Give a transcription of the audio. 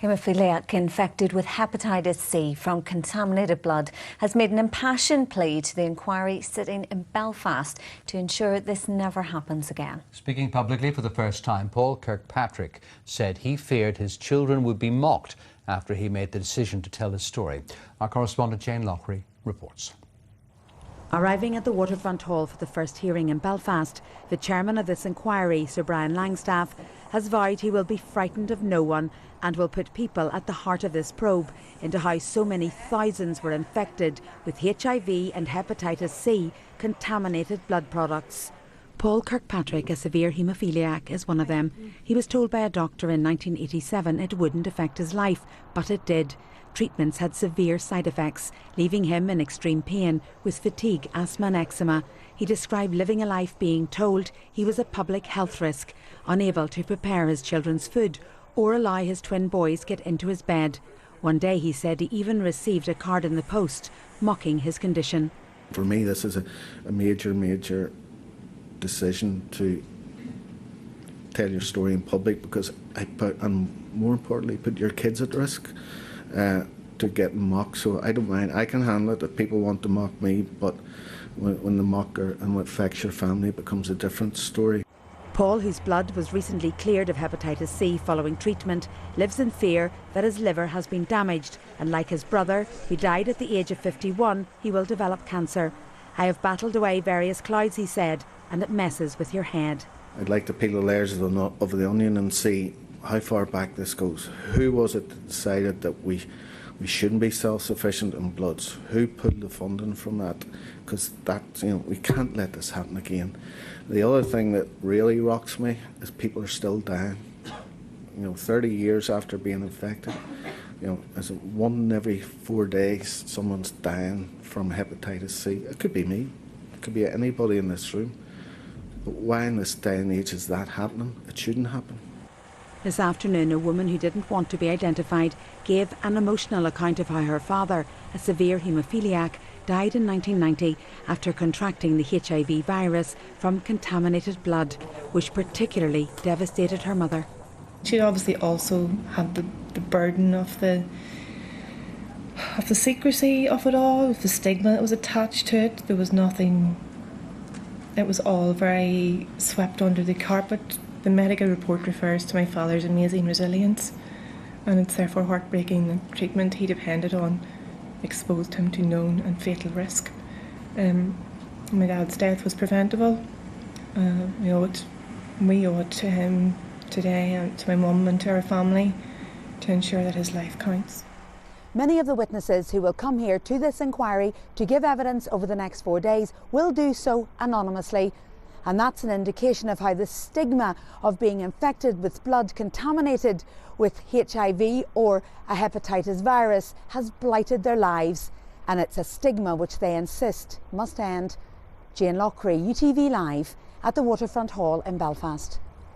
Haemophiliac infected with hepatitis C from contaminated blood has made an impassioned plea to the inquiry sitting in Belfast to ensure this never happens again. Speaking publicly for the first time, Paul Kirkpatrick said he feared his children would be mocked after he made the decision to tell his story. Our correspondent Jane Loughrey reports. Arriving at the Waterfront Hall for the first hearing in Belfast, the chairman of this inquiry, Sir Brian Langstaff, has vowed he will be frightened of no one and will put people at the heart of this probe into how so many thousands were infected with HIV and hepatitis C contaminated blood products. Paul Kirkpatrick, a severe haemophiliac, is one of them. He was told by a doctor in 1987 it wouldn't affect his life, but it did. Treatments had severe side effects, leaving him in extreme pain with fatigue, asthma and eczema. He described living a life being told he was a public health risk, unable to prepare his children's food or allow his twin boys get into his bed. One day he said he even received a card in the post mocking his condition. For me, this is a major decision to tell your story in public, because I put, and more importantly, put your kids at risk to get mocked. So I don't mind. I can handle it if people want to mock me, but when the mocker and what affects your family, it becomes a different story. Paul, whose blood was recently cleared of hepatitis C following treatment, lives in fear that his liver has been damaged, and like his brother, who died at the age of 51, he will develop cancer. "I have battled away various clouds," he said, "and it messes with your head." I'd like to peel the layers of the onion and see how far back this goes. Who was it that decided that we shouldn't be self-sufficient in bloods? Who pulled the funding from that? Because we can't let this happen again. The other thing that really rocks me is people are still dying. 30 years after being infected, as one in every 4 days, someone's dying from hepatitis C. It could be me. It could be anybody in this room. But why in this day and age is that happening? It shouldn't happen. This afternoon, a woman who didn't want to be identified gave an emotional account of how her father, a severe haemophiliac, died in 1990 after contracting the HIV virus from contaminated blood, which particularly devastated her mother. She obviously also had the burden of the secrecy of it all, of the stigma that was attached to it. There was nothing, it was all very swept under the carpet. The medical report refers to my father's amazing resilience, and it's therefore heartbreaking that treatment he depended on exposed him to known and fatal risk. My dad's death was preventable. We owe it to him today, and to my mum and to our family, to ensure that his life counts. Many of the witnesses who will come here to this inquiry to give evidence over the next 4 days will do so anonymously. And that's an indication of how the stigma of being infected with blood contaminated with HIV or a hepatitis virus has blighted their lives. And it's a stigma which they insist must end. Jane Loughrey, UTV Live at the Waterfront Hall in Belfast.